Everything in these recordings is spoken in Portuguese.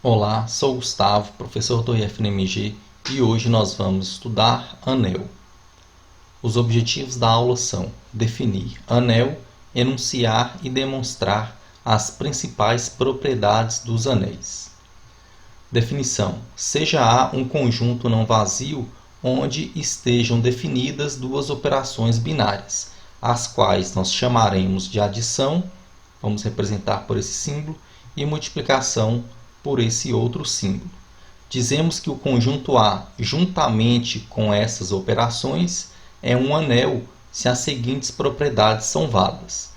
Olá, sou Gustavo, professor do IFNMG, e hoje nós vamos estudar anel. Os objetivos da aula são definir anel, enunciar e demonstrar as principais propriedades dos anéis. Definição: seja A um conjunto não vazio onde estejam definidas duas operações binárias, as quais nós chamaremos de adição, vamos representar por esse símbolo, e multiplicação por esse outro símbolo. Dizemos que o conjunto A, juntamente com essas operações, é um anel se as seguintes propriedades são válidas.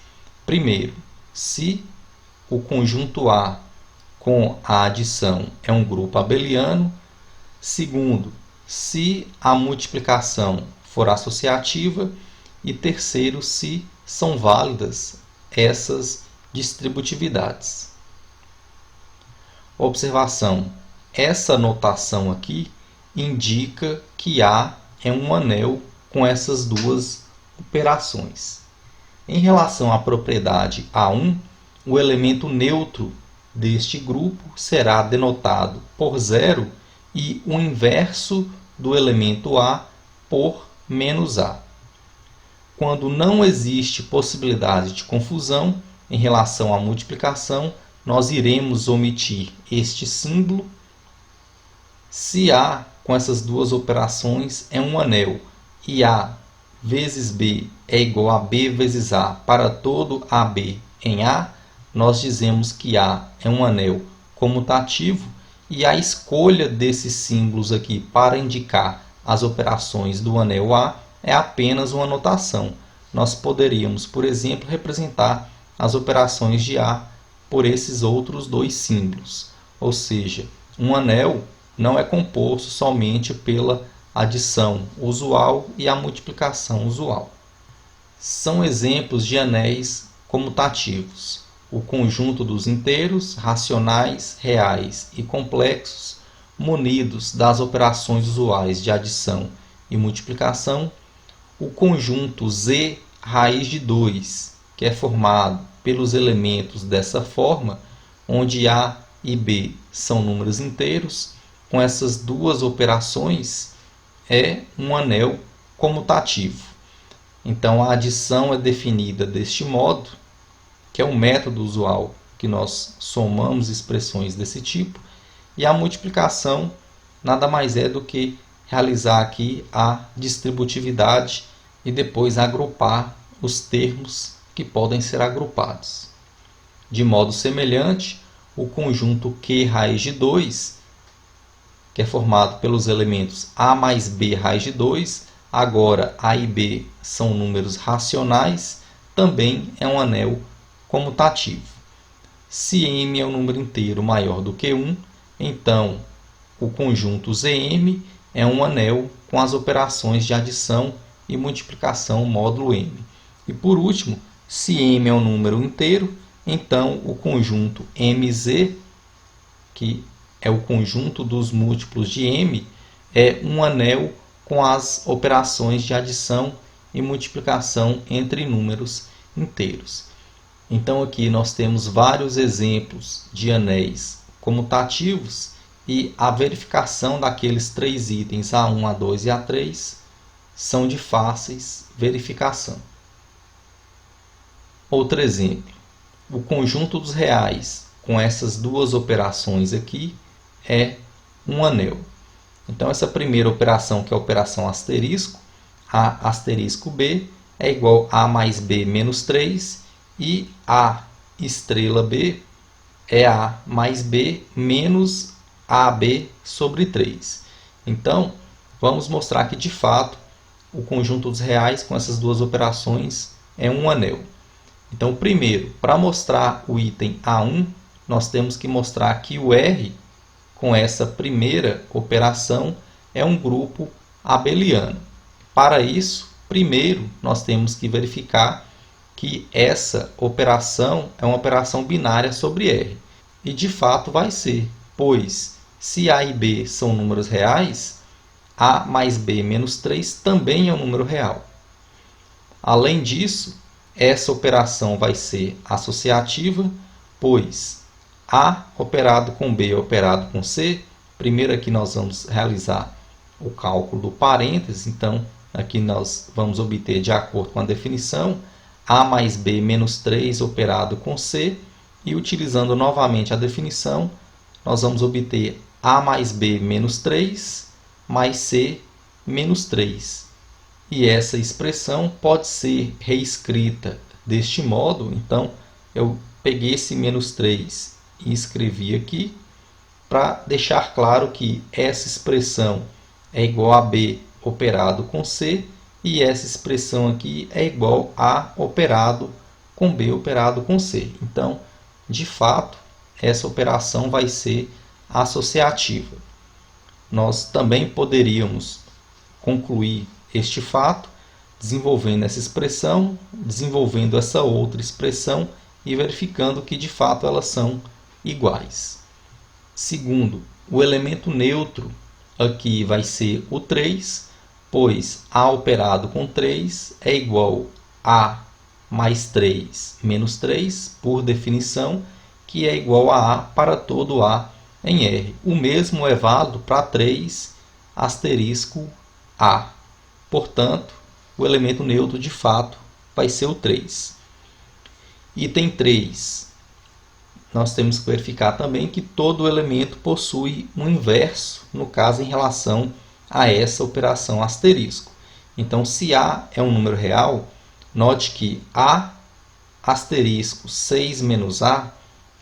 Primeiro, se o conjunto A com a adição é um grupo abeliano. Segundo, se a multiplicação for associativa. E terceiro, se são válidas essas distributividades. Observação: essa notação aqui indica que A é um anel com essas duas operações. Em relação à propriedade A1, o elemento neutro deste grupo será denotado por 0 e o inverso do elemento A por menos A. Quando não existe possibilidade de confusão em relação à multiplicação, nós iremos omitir este símbolo. Se A com essas duas operações é um anel e A vezes B é igual a B vezes A para todo AB em A, nós dizemos que A é um anel comutativo e a escolha desses símbolos aqui para indicar as operações do anel A é apenas uma notação. Nós poderíamos, por exemplo, representar as operações de A por esses outros dois símbolos. Ou seja, um anel não é composto somente pela adição usual e a multiplicação usual. São exemplos de anéis comutativos: o conjunto dos inteiros, racionais, reais e complexos, munidos das operações usuais de adição e multiplicação, o conjunto Z raiz de 2, que é formado pelos elementos dessa forma, onde A e B são números inteiros. Com essas duas operações, é um anel comutativo. Então, a adição é definida deste modo, que é o método usual que nós somamos expressões desse tipo, e a multiplicação nada mais é do que realizar aqui a distributividade e depois agrupar os termos que podem ser agrupados. De modo semelhante, o conjunto Q raiz de 2, que é formado pelos elementos A mais B raiz de 2, agora A e B são números racionais, também é um anel comutativo. Se M é um número inteiro maior do que 1, então o conjunto ZM é um anel com as operações de adição e multiplicação módulo M. E por último, se M é um número inteiro, então o conjunto MZ, que é o conjunto dos múltiplos de M, é um anel com as operações de adição e multiplicação entre números inteiros. Então aqui nós temos vários exemplos de anéis comutativos e a verificação daqueles três itens A1, A2 e A3 são de fáceis verificação. Outro exemplo: o conjunto dos reais com essas duas operações aqui é um anel. Então essa primeira operação, que é a operação asterisco, A asterisco B é igual a mais B menos 3, e A estrela B é A mais B menos AB sobre 3. Então, vamos mostrar que, de fato, o conjunto dos reais com essas duas operações é um anel. Então, primeiro, para mostrar o item A1, nós temos que mostrar que o R, com essa primeira operação, é um grupo abeliano. Para isso, primeiro, nós temos que verificar que essa operação é uma operação binária sobre R. E de fato vai ser, pois se A e B são números reais, A mais B menos 3 também é um número real. Além disso, essa operação vai ser associativa, pois A operado com B operado com C, primeiro aqui nós vamos realizar o cálculo do parênteses, então aqui nós vamos obter, de acordo com a definição, A mais B menos 3 operado com C, e utilizando novamente a definição, nós vamos obter A mais B menos 3 mais C menos 3. E essa expressão pode ser reescrita deste modo, então eu peguei esse menos 3 e escrevi aqui, para deixar claro que essa expressão é igual a B operado com C, e essa expressão aqui é igual a operado com B operado com C. Então, de fato, essa operação vai ser associativa. Nós também poderíamos concluir este fato desenvolvendo essa expressão, desenvolvendo essa outra expressão e verificando que de fato elas são iguais. Segundo, o elemento neutro aqui vai ser o 3, pois A operado com 3 é igual a mais 3 menos 3, por definição, que é igual a A para todo A em R. O mesmo é válido para 3 asterisco A. Portanto, o elemento neutro de fato vai ser o 3. Item 3. Nós temos que verificar também que todo elemento possui um inverso, no caso em relação a essa operação asterisco. Então, se A é um número real, note que A asterisco 6 menos A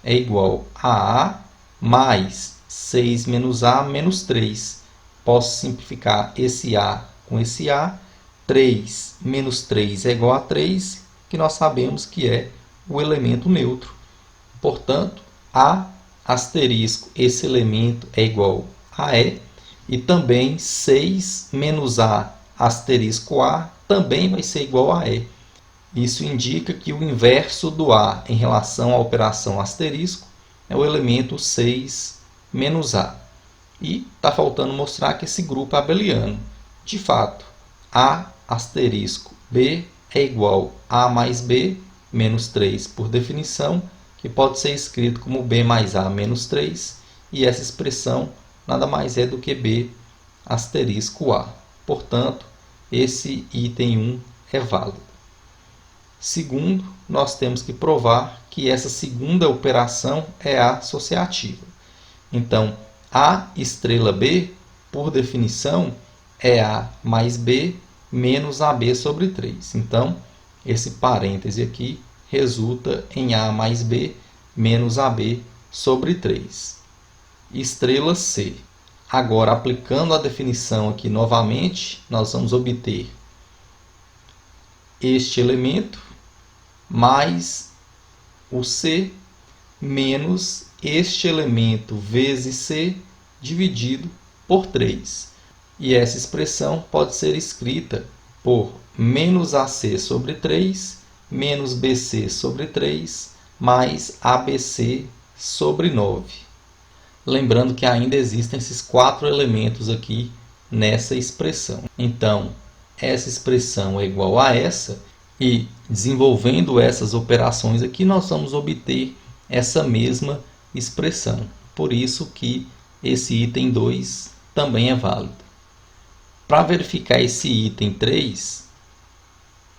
é igual a A mais 6 menos A menos 3. Posso simplificar esse A com esse A. 3 menos 3 é igual a 3, que nós sabemos que é o elemento neutro. Portanto, A asterisco, esse elemento é igual a E, e também 6 menos A asterisco A também vai ser igual a E. Isso indica que o inverso do A em relação à operação asterisco é o elemento 6 menos A. E está faltando mostrar que esse grupo é abeliano. De fato, A asterisco B é igual a A mais B menos 3 por definição, que pode ser escrito como B mais A menos 3, e essa expressão nada mais é do que B asterisco A. Portanto, esse item 1 é válido. Segundo, nós temos que provar que essa segunda operação é associativa. Então, A estrela B, por definição, é A mais B menos AB sobre 3. Então, esse parêntese aqui resulta em A mais B menos AB sobre 3. Estrela C. Agora, aplicando a definição aqui novamente, nós vamos obter este elemento mais o C menos este elemento vezes C dividido por 3. E essa expressão pode ser escrita por menos AC sobre 3 menos BC sobre 3 mais ABC sobre 9. Lembrando que ainda existem esses 4 elementos aqui nessa expressão. Então, essa expressão é igual a essa, e desenvolvendo essas operações aqui, nós vamos obter essa mesma expressão. Por isso que esse item 2 também é válido. Para verificar esse item 3,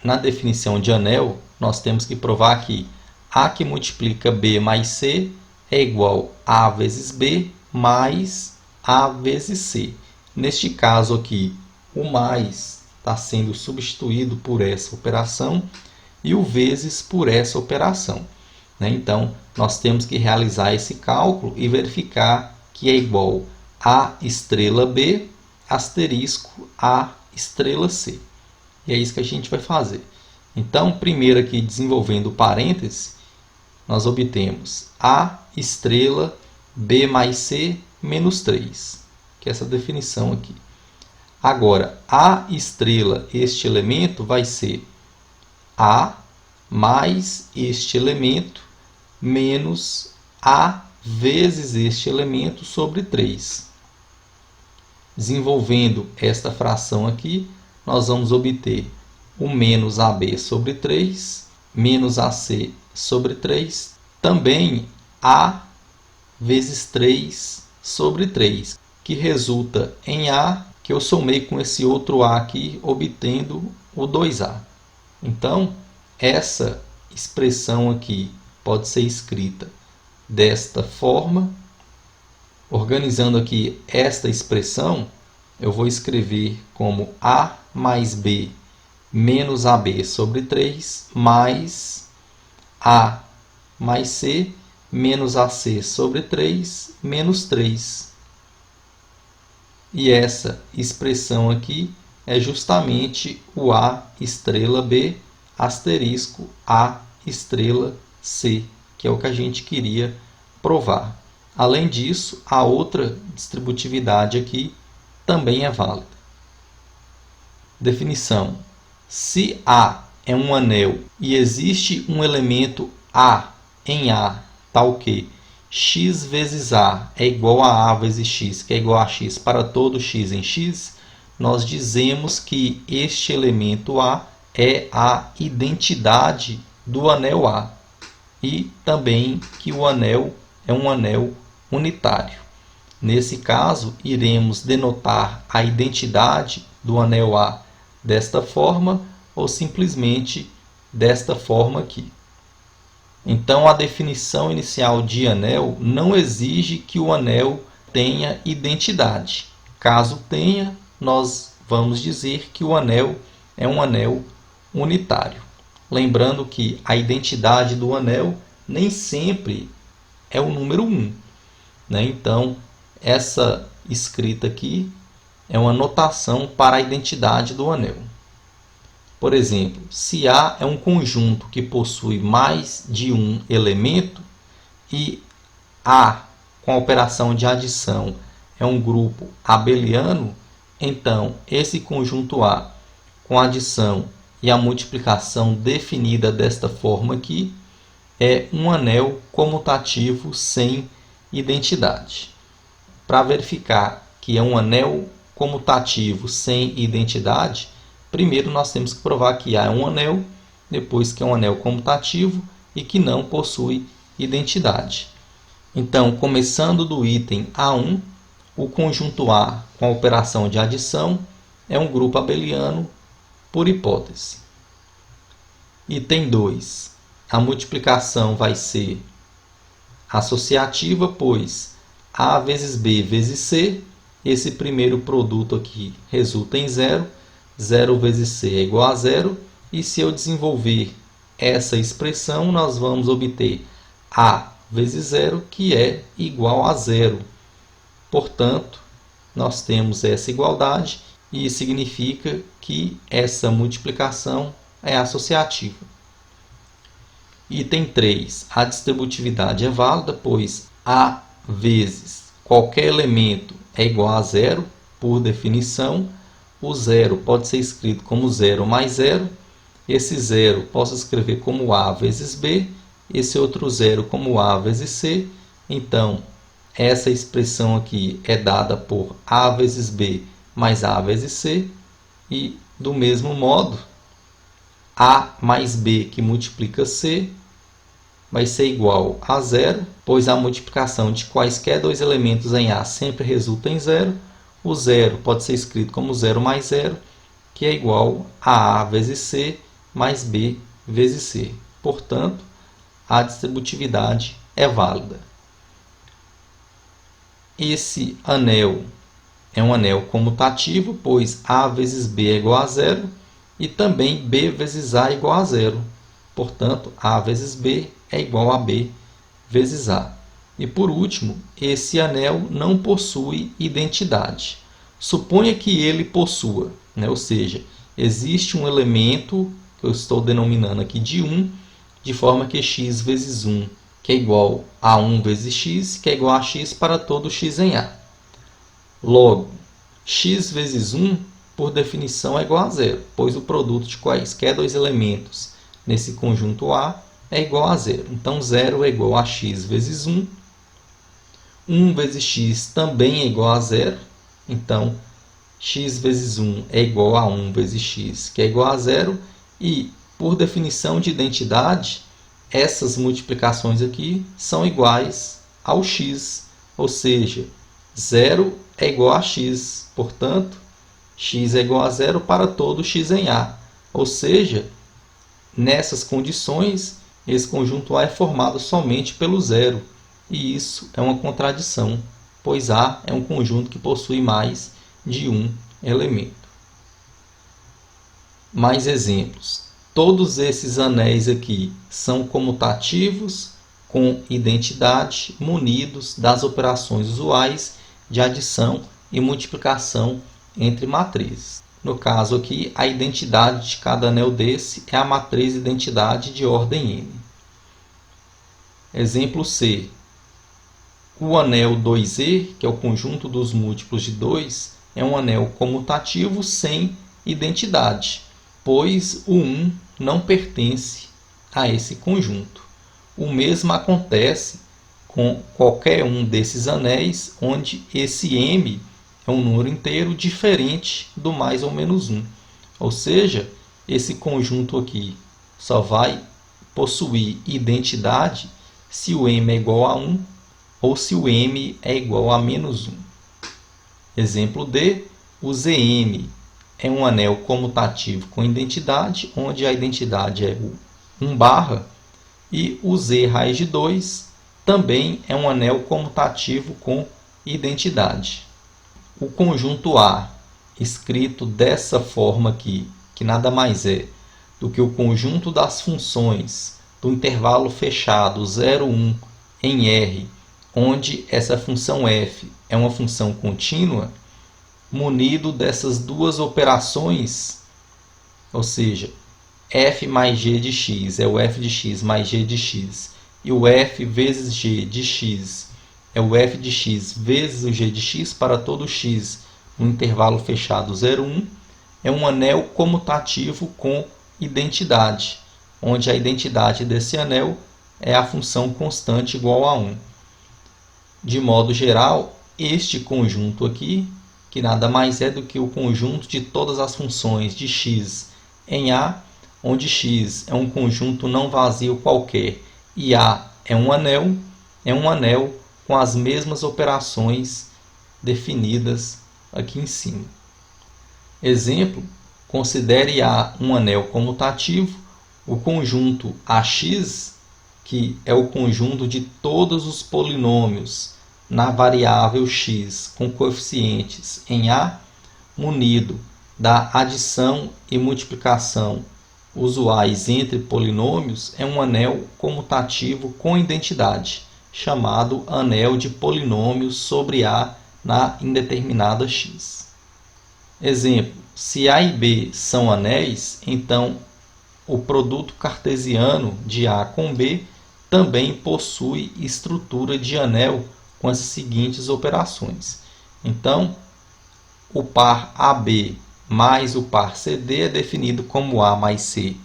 na definição de anel, nós temos que provar que A que multiplica B mais C é igual a A vezes B mais A vezes C. Neste caso aqui, o mais está sendo substituído por essa operação e o vezes por essa operação. Então, nós temos que realizar esse cálculo e verificar que é igual a estrela B asterisco A estrela C. E é isso que a gente vai fazer. Então, primeiro aqui, desenvolvendo o parêntese, nós obtemos A estrela B mais C menos 3, que é essa definição aqui. Agora, A estrela, este elemento, vai ser A mais este elemento menos A vezes este elemento sobre 3. Desenvolvendo esta fração aqui, nós vamos obter o menos AB sobre 3, menos AC sobre 3, também A vezes 3 sobre 3, que resulta em A, que eu somei com esse outro A aqui, obtendo o 2A. Então, essa expressão aqui pode ser escrita desta forma. Organizando aqui esta expressão, eu vou escrever como A mais B menos AB sobre 3 mais A mais C menos AC sobre 3 menos 3. E essa expressão aqui é justamente o A estrela B asterisco A estrela C, que é o que a gente queria provar. Além disso, a outra distributividade aqui também é válida. Definição: se A é um anel e existe um elemento A em A, tal que x vezes A é igual a vezes x, que é igual a x para todo x em x, nós dizemos que este elemento A é a identidade do anel A e também que o anel é um anel unitário. Nesse caso, iremos denotar a identidade do anel A desta forma ou simplesmente desta forma aqui. Então, a definição inicial de anel não exige que o anel tenha identidade. Caso tenha, nós vamos dizer que o anel é um anel unitário. Lembrando que a identidade do anel nem sempre é o número 1. Então, essa escrita aqui é uma notação para a identidade do anel. Por exemplo, se A é um conjunto que possui mais de um elemento e A, com a operação de adição, é um grupo abeliano, então esse conjunto A, com a adição e a multiplicação definida desta forma aqui, é um anel comutativo sem identidade. Para verificar que é um anel comutativo sem identidade, primeiro nós temos que provar que A é um anel, depois que é um anel comutativo e que não possui identidade. Então, começando do item A1, o conjunto A com a operação de adição é um grupo abeliano por hipótese. Item 2. A multiplicação vai ser associativa, pois A vezes B vezes C, esse primeiro produto aqui resulta em 0, 0 vezes C é igual a 0, e se eu desenvolver essa expressão, nós vamos obter A vezes 0, que é igual a 0. Portanto, nós temos essa igualdade e significa que essa multiplicação é associativa. Item 3. A distributividade é válida, pois A vezes qualquer elemento é igual a 0, por definição. O 0 pode ser escrito como 0 mais 0. Esse 0 posso escrever como A vezes B. Esse outro 0 como A vezes C. Então, essa expressão aqui é dada por A vezes B mais A vezes C. E, do mesmo modo, A mais B que multiplica C vai ser igual a 0, pois a multiplicação de quaisquer dois elementos em A sempre resulta em 0. O 0 pode ser escrito como 0 mais 0, que é igual a vezes C mais B vezes C. Portanto, a distributividade é válida. Esse anel é um anel comutativo, pois A vezes B é igual a 0 e também B vezes A é igual a 0. Portanto, A vezes B é igual a B vezes A. E por último, esse anel não possui identidade. Suponha que ele possua, ou seja, existe um elemento que eu estou denominando aqui de 1, de forma que x vezes 1, que é igual a 1 vezes x, que é igual a x para todo x em A. Logo, x vezes 1, por definição, é igual a 0, pois o produto de quaisquer dois elementos nesse conjunto A é igual a 0. Então, 0 é igual a x vezes 1. 1 vezes x também é igual a 0. Então, x vezes 1 é igual a 1 vezes x, que é igual a 0. E, por definição de identidade, essas multiplicações aqui são iguais ao x, ou seja, 0 é igual a x, portanto, x é igual a 0 para todo x em A. Ou seja, nessas condições, esse conjunto A é formado somente pelo zero. E isso é uma contradição, pois A é um conjunto que possui mais de um elemento. Mais exemplos. Todos esses anéis aqui são comutativos com identidade, munidos das operações usuais de adição e multiplicação entre matrizes. No caso aqui, a identidade de cada anel desse é a matriz identidade de ordem n. Exemplo C. O anel 2e, que é o conjunto dos múltiplos de 2, é um anel comutativo sem identidade, pois o 1 não pertence a esse conjunto. O mesmo acontece com qualquer um desses anéis, onde esse m é um número inteiro diferente do mais ou menos 1. Ou seja, esse conjunto aqui só vai possuir identidade se o m é igual a 1 ou se o m é igual a menos 1. Exemplo D. O Zm é um anel comutativo com identidade, onde a identidade é o 1/, e o Z raiz de 2 também é um anel comutativo com identidade. O conjunto A, escrito dessa forma aqui, que nada mais é do que o conjunto das funções do intervalo fechado 0, 1 em R, onde essa função f é uma função contínua, munido dessas duas operações, ou seja, f mais g de x é o f de x mais g de x, e o f vezes g de x é o f de x vezes o g de x para todo x no intervalo fechado 0, 1, é um anel comutativo com identidade, onde a identidade desse anel é a função constante igual a 1. De modo geral, este conjunto aqui, que nada mais é do que o conjunto de todas as funções de x em A, onde x é um conjunto não vazio qualquer e A é um anel com as mesmas operações definidas aqui em cima. Exemplo, considere A um anel comutativo, o conjunto AX, que é o conjunto de todos os polinômios na variável x com coeficientes em A, munido da adição e multiplicação usuais entre polinômios, é um anel comutativo com identidade, chamado anel de polinômios sobre A na indeterminada x. Exemplo, se A e B são anéis, então o produto cartesiano de A com B também possui estrutura de anel com as seguintes operações. Então, o par AB mais o par CD é definido como A mais C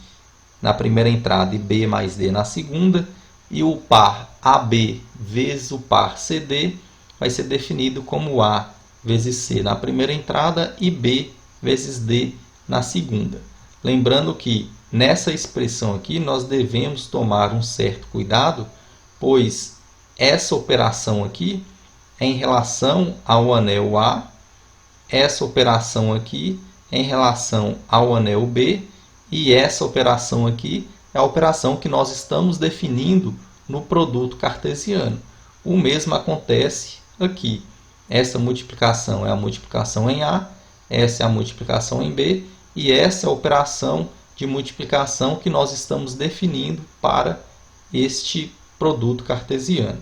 na primeira entrada e B mais D na segunda, e o par AB vezes o par CD vai ser definido como A vezes C na primeira entrada e B vezes D na segunda. Lembrando que nessa expressão aqui nós devemos tomar um certo cuidado, pois essa operação aqui é em relação ao anel A, essa operação aqui é em relação ao anel B, e essa operação aqui é a operação que nós estamos definindo no produto cartesiano. O mesmo acontece aqui. Essa multiplicação é a multiplicação em A, essa é a multiplicação em B, e essa é a operação de multiplicação que nós estamos definindo para este produto cartesiano.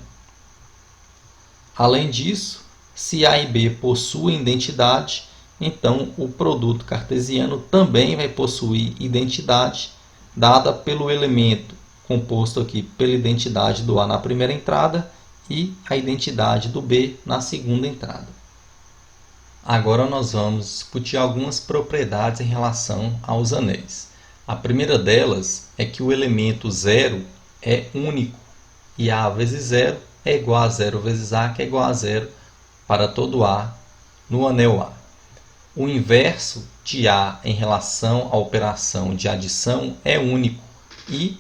Além disso, se A e B possuem identidade, então o produto cartesiano também vai possuir identidade, dada pelo elemento composto aqui pela identidade do A na primeira entrada e a identidade do B na segunda entrada. Agora nós vamos discutir algumas propriedades em relação aos anéis. A primeira delas é que o elemento 0 é único e A vezes 0 é igual a 0 vezes A, que é igual a 0 para todo A no anel A. O inverso de A em relação à operação de adição é único e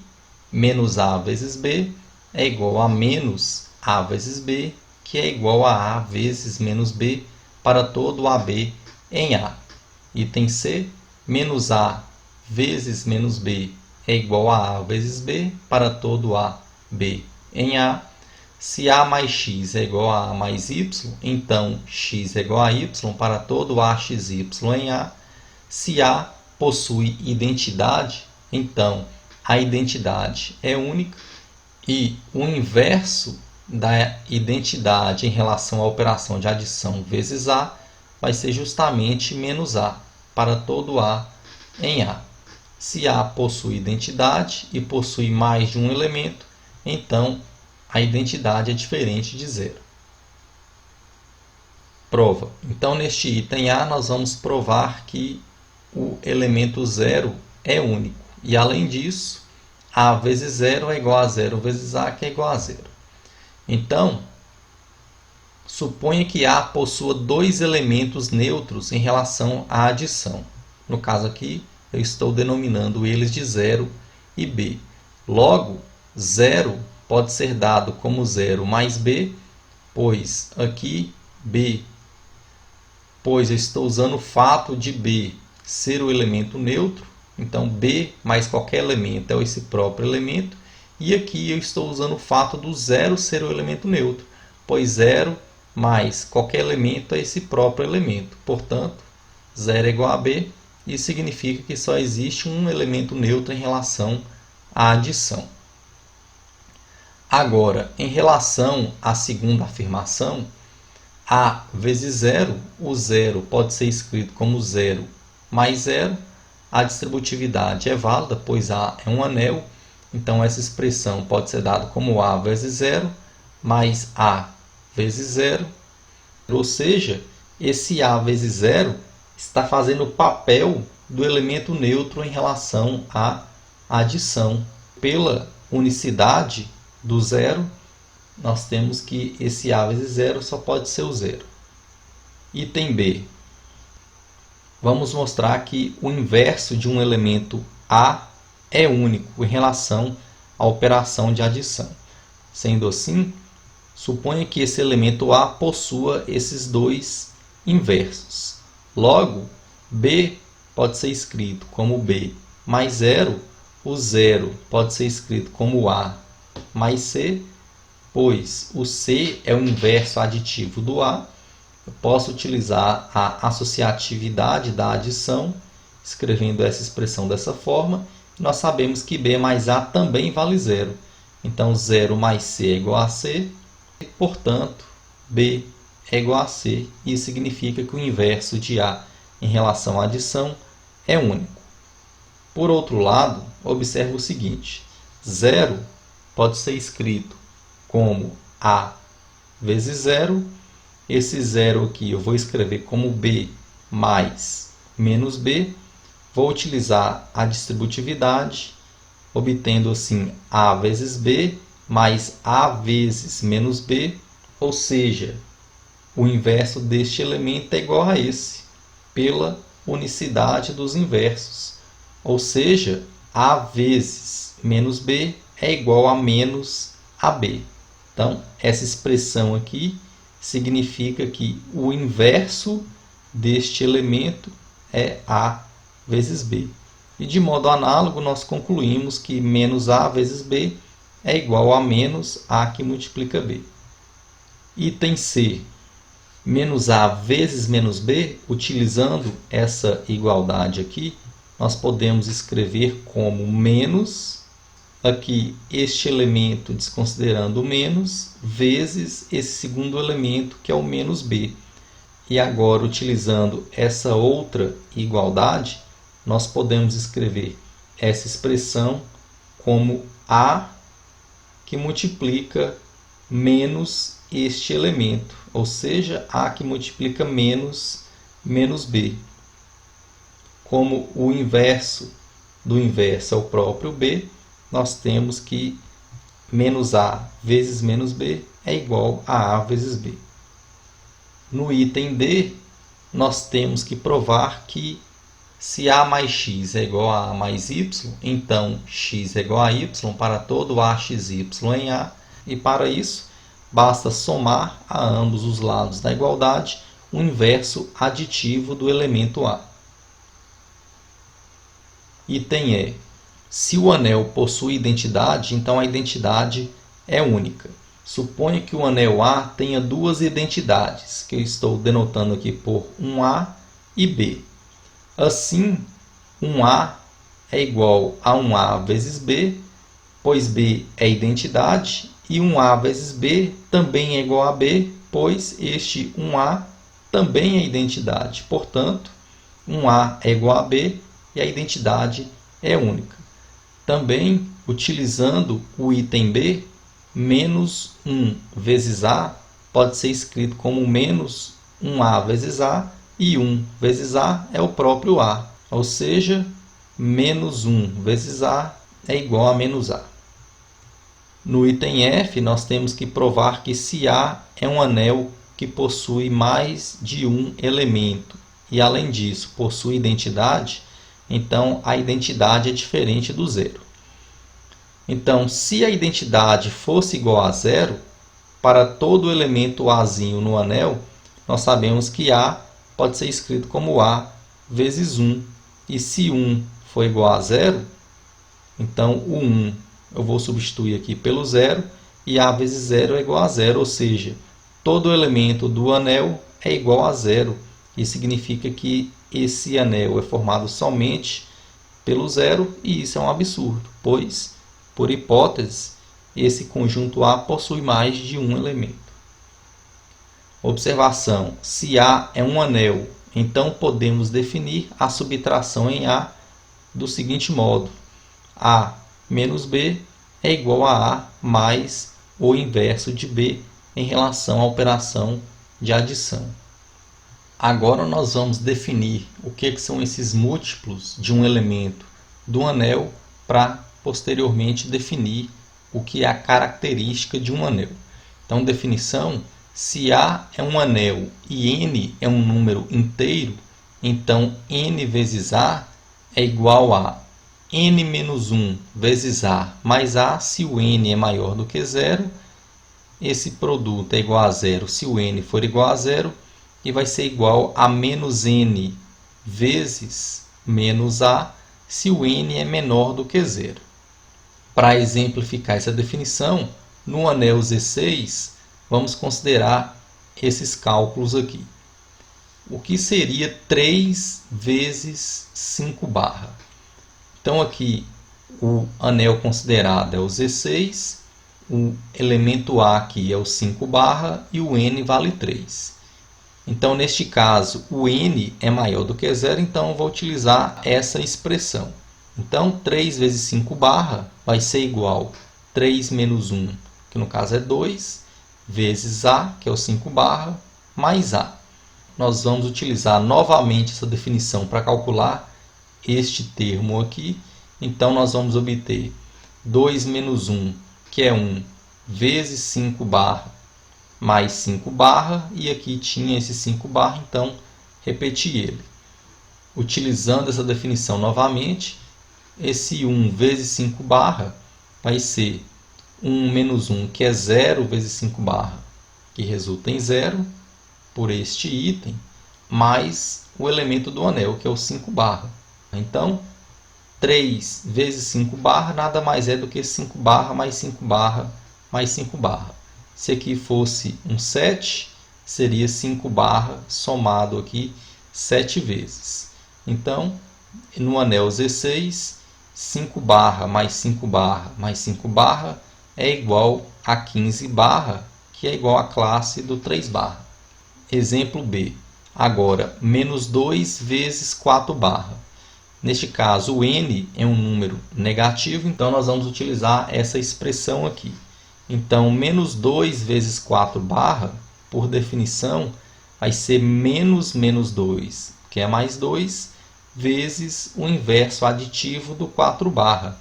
menos A vezes B é igual a menos A vezes B, que é igual a A vezes menos B para todo AB em A. Item C, menos A vezes menos B é igual a A vezes B para todo AB em A. Se A mais X é igual a A mais Y, então X é igual a Y para todo AXY em A. Se A possui identidade, então a identidade é única e o inverso da identidade em relação à operação de adição vezes A vai ser justamente menos A para todo A em A. Se A possui identidade e possui mais de um elemento, então a identidade é diferente de zero. Prova. Então, neste item A, nós vamos provar que o elemento zero é único. E, além disso, A vezes zero é igual a zero vezes A, que é igual a zero. Então, suponha que A possua dois elementos neutros em relação à adição. No caso aqui, eu estou denominando eles de 0 e B. Logo, 0 pode ser dado como 0 mais B, pois aqui B, pois eu estou usando o fato de B ser o elemento neutro, então B mais qualquer elemento é esse próprio elemento, e aqui eu estou usando o fato do 0 ser o elemento neutro, pois 0 mais qualquer elemento é esse próprio elemento. Portanto, 0 é igual a B, isso significa que só existe um elemento neutro em relação à adição. Agora, em relação à segunda afirmação, A vezes 0, o 0 pode ser escrito como 0 mais 0. A distributividade é válida, pois A é um anel, então essa expressão pode ser dada como A vezes 0 mais A vezes 0. Ou seja, esse A vezes 0 está fazendo o papel do elemento neutro em relação à adição. Pela unicidade do zero, nós temos que esse A vezes zero só pode ser o zero. Item B. Vamos mostrar que o inverso de um elemento A é único em relação à operação de adição. Sendo assim, suponha que esse elemento A possua esses dois inversos. Logo, B pode ser escrito como B mais 0, o 0 pode ser escrito como A mais C, pois o C é o inverso aditivo do A. Eu posso utilizar a associatividade da adição, escrevendo essa expressão dessa forma. Nós sabemos que B mais A também vale 0. Então, 0 mais C é igual a C, e, portanto, B é igual a C. Isso significa que o inverso de A em relação à adição é único. Por outro lado, observe o seguinte: 0 pode ser escrito como A vezes 0. Esse 0 aqui eu vou escrever como B mais menos B. Vou utilizar a distributividade, obtendo assim A vezes B mais A vezes menos B. Ou seja, o inverso deste elemento é igual a esse, pela unicidade dos inversos. Ou seja, A vezes menos B é igual a menos AB. Então, essa expressão aqui significa que o inverso deste elemento é A vezes B. E de modo análogo, nós concluímos que menos A vezes B é igual a menos A que multiplica B. Item C. Menos A vezes menos B, utilizando essa igualdade aqui, nós podemos escrever como menos, aqui este elemento desconsiderando o menos, vezes esse segundo elemento que é o menos B. E agora, utilizando essa outra igualdade, nós podemos escrever essa expressão como A que multiplica menos este elemento, ou seja, A que multiplica menos B. Como o inverso do inverso é o próprio B, nós temos que menos A vezes menos B é igual a A vezes B. No item D, nós temos que provar que se A mais X é igual a A mais Y, então X é igual a Y para todo AXY em A. E para isso, basta somar a ambos os lados da igualdade o inverso aditivo do elemento A. Item E. Se o anel possui identidade, então a identidade é única. Suponha que o anel A tenha duas identidades, que eu estou denotando aqui por 1A e B. Assim, 1A é igual a 1A vezes B, pois B é identidade, e 1A vezes B também é igual a B, pois este 1A também é identidade. Portanto, 1A é igual a B e a identidade é única. Também, utilizando o item B, menos 1 vezes A pode ser escrito como menos 1A vezes A, e 1 vezes A é o próprio A, ou seja, menos 1 vezes A é igual a menos A. No item F, nós temos que provar que se A é um anel que possui mais de um elemento e, além disso, possui identidade, então a identidade é diferente do zero. Então, se a identidade fosse igual a zero, para todo elemento Azinho no anel, nós sabemos que A pode ser escrito como A vezes 1. E se 1 for igual a zero, então o 1 eu vou substituir aqui pelo zero, e A vezes zero é igual a zero, ou seja, todo elemento do anel é igual a zero. Isso significa que esse anel é formado somente pelo zero, e isso é um absurdo, pois, por hipótese, esse conjunto A possui mais de um elemento. Observação: se A é um anel, então podemos definir a subtração em A do seguinte modo: A menos B é igual a A mais o inverso de B em relação à operação de adição. Agora nós vamos definir o que são esses múltiplos de um elemento do anel para posteriormente definir o que é a característica de um anel. Então, definição: se A é um anel e N é um número inteiro, então N vezes A é igual a N menos 1 vezes A mais A, se o N é maior do que zero. Esse produto é igual a zero se o N for igual a zero, e vai ser igual a menos N vezes menos A, se o N é menor do que zero. Para exemplificar essa definição, no anel Z6, vamos considerar esses cálculos aqui. O que seria 3 vezes 5 barra? Então, aqui, o anel considerado é o Z6, o elemento A aqui é o 5 barra e o N vale 3. Então, neste caso, o N é maior do que zero, então eu vou utilizar essa expressão. Então, 3 vezes 5 barra vai ser igual a 3 menos 1, que no caso é 2, vezes A, que é o 5 barra, mais A. Nós vamos utilizar novamente essa definição para calcular este termo aqui. Então, nós vamos obter 2 menos 1, que é 1, vezes 5 barra, mais 5 barra, e aqui tinha esse 5 barra, então repeti ele. Utilizando essa definição novamente, esse 1 vezes 5 barra vai ser 1 menos 1, que é 0 vezes 5 barra, que resulta em 0, por este item, mais o elemento do anel, que é o 5 barra. Então, 3 vezes 5 barra nada mais é do que 5 barra mais 5 barra mais 5 barra. Se aqui fosse um 7, seria 5 barra somado aqui 7 vezes. Então, no anel Z6, 5 barra mais 5 barra mais 5 barra é igual a 15 barra, que é igual à classe do 3 barra. Exemplo B. Agora, menos 2 vezes 4 barra. Neste caso, o N é um número negativo, então nós vamos utilizar essa expressão aqui. Então, menos 2 vezes 4 barra, por definição, vai ser menos menos 2, que é mais 2, vezes o inverso aditivo do 4 barra.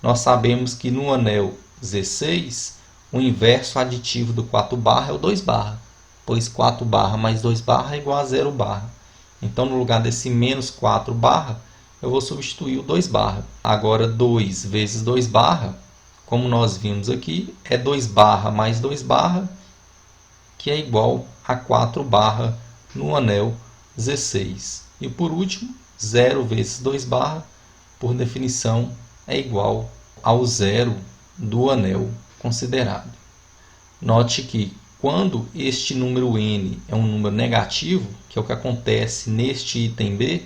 Nós sabemos que no anel Z6, o inverso aditivo do 4 barra é o 2 barra, pois 4 barra mais 2 barra é igual a 0 barra. Então, no lugar desse menos 4 barra, eu vou substituir o 2 barra. Agora, 2 vezes 2 barra, como nós vimos aqui, é 2 barra mais 2 barra, que é igual a 4 barra no anel Z6. E por último, 0 vezes 2 barra, por definição, é igual ao zero do anel considerado. Note que quando este número n é um número negativo, que é o que acontece neste item B,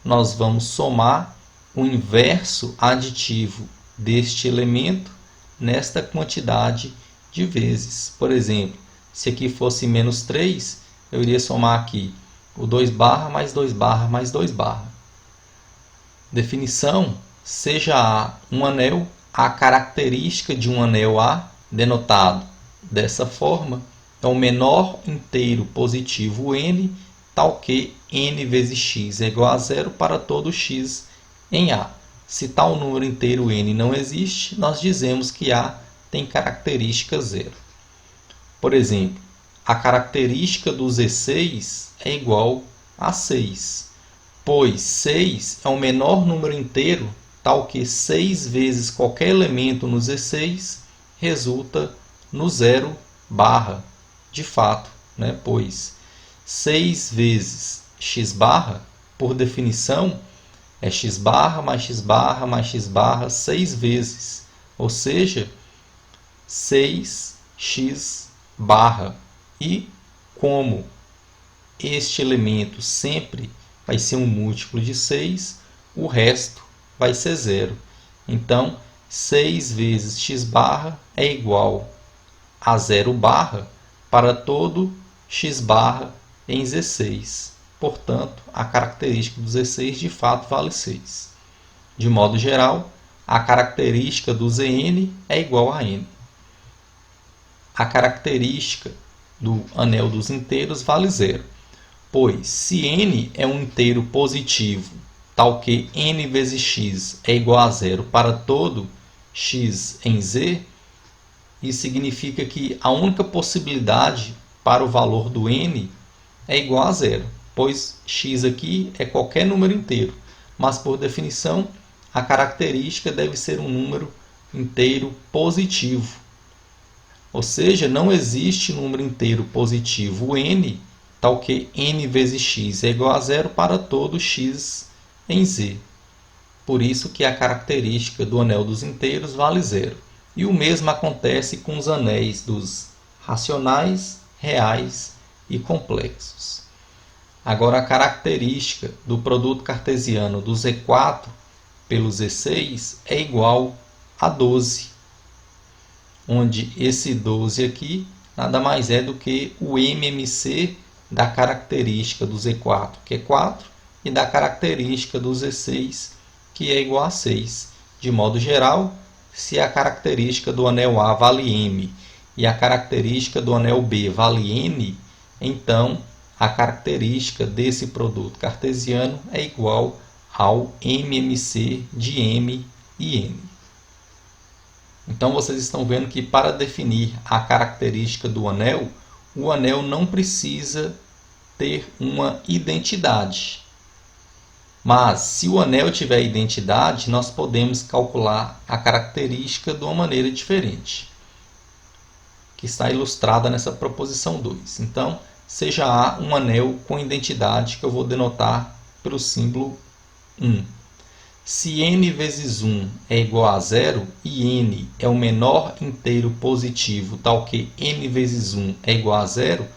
nós vamos somar o inverso aditivo deste elemento nesta quantidade de vezes. Por exemplo, se aqui fosse menos 3, eu iria somar aqui o 2 barra mais 2 barra mais 2 barra. Definição: seja A um anel, a característica de um anel A, denotado dessa forma, é o menor inteiro positivo n, tal que n vezes x é igual a zero para todo x em A. Se tal número inteiro n não existe, nós dizemos que A tem característica zero. Por exemplo, a característica do Z6 é igual a 6, pois 6 é o menor número inteiro, tal que 6 vezes qualquer elemento no Z6 resulta no zero barra, de fato, pois 6 vezes x barra, por definição, é x barra mais x barra mais x barra 6 vezes, ou seja, 6x barra. E como este elemento sempre vai ser um múltiplo de 6, o resto vai ser zero. Então, 6 vezes x barra é igual a 0 barra para todo x barra em Z6. Portanto, a característica do Z6 de fato vale 6. De modo geral, a característica do Zn é igual a n. A característica do anel dos inteiros vale zero, pois se n é um inteiro positivo, tal que n vezes x é igual a zero para todo x em z, isso significa que a única possibilidade para o valor do n é igual a zero, pois x aqui é qualquer número inteiro, mas por definição a característica deve ser um número inteiro positivo. Ou seja, não existe número inteiro positivo n, tal que n vezes x é igual a zero para todo x em z. Por isso que a característica do anel dos inteiros vale zero. E o mesmo acontece com os anéis dos racionais, reais e complexos. Agora, a característica do produto cartesiano do Z4 pelo Z6 é igual a 12, onde esse 12 aqui nada mais é do que o MMC da característica do Z4, que é 4, e da característica do Z6, que é igual a 6. De modo geral, se a característica do anel A vale M e a característica do anel B vale N, então a característica desse produto cartesiano é igual ao MMC de M e N. Então vocês estão vendo que para definir a característica do anel, o anel não precisa ter uma identidade. Mas se o anel tiver identidade, nós podemos calcular a característica de uma maneira diferente, que está ilustrada nessa proposição 2. Então, seja A um anel com identidade, que eu vou denotar pelo símbolo 1. Se n vezes 1 é igual a 0 e n é o menor inteiro positivo, tal que n vezes 1 é igual a 0,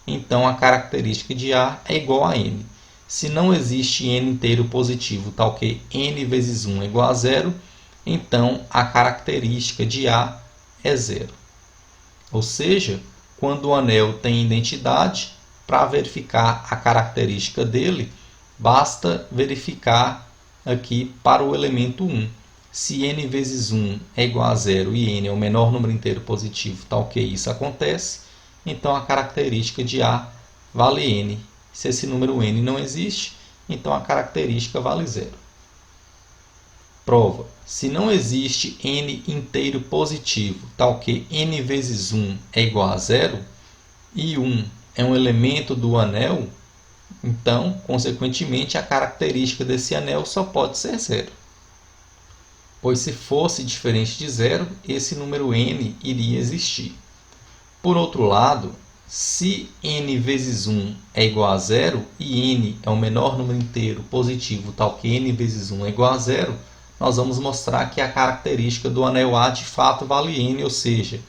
então a característica de A é igual a n. Se não existe n inteiro positivo, tal que n vezes 1 é igual a 0, então a característica de A é 0. Ou seja, quando o anel tem identidade, para verificar a característica dele, basta verificar aqui para o elemento 1. Se n vezes 1 é igual a 0 e n é o menor número inteiro positivo, tal que isso acontece, então a característica de A vale n. Se esse número n não existe, então a característica vale 0. Prova: se não existe n inteiro positivo, tal que n vezes 1 é igual a 0, e 1 é um elemento do anel, então, consequentemente, a característica desse anel só pode ser 0. Pois se fosse diferente de 0, esse número n iria existir. Por outro lado, Se n vezes 1 é igual a zero e n é o menor número inteiro positivo, tal que n vezes 1 é igual a zero, nós vamos mostrar que a característica do anel A de fato vale n, ou seja,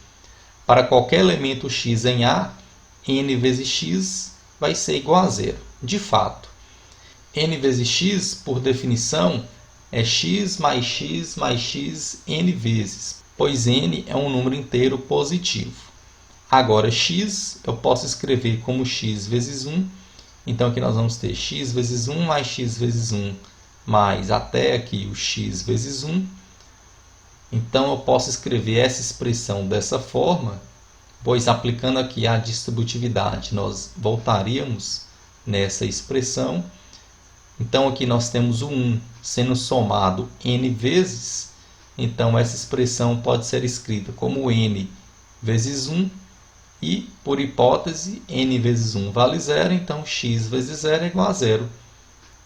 para qualquer elemento x em A, n vezes x vai ser igual a zero. De fato, n vezes x, por definição, é x mais x mais x n vezes, pois n é um número inteiro positivo. Agora, x eu posso escrever como x vezes 1. Então, aqui nós vamos ter x vezes 1 mais x vezes 1, mais até aqui o x vezes 1. Então, eu posso escrever essa expressão dessa forma, pois aplicando aqui a distributividade, nós voltaríamos nessa expressão. Então, aqui nós temos o 1 sendo somado n vezes. Então, essa expressão pode ser escrita como n vezes 1. E, por hipótese, n vezes 1 vale zero, então x vezes zero é igual a zero.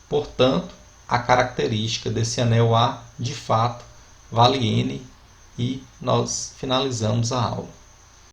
Portanto, a característica desse anel A, de fato, vale n, e nós finalizamos a aula.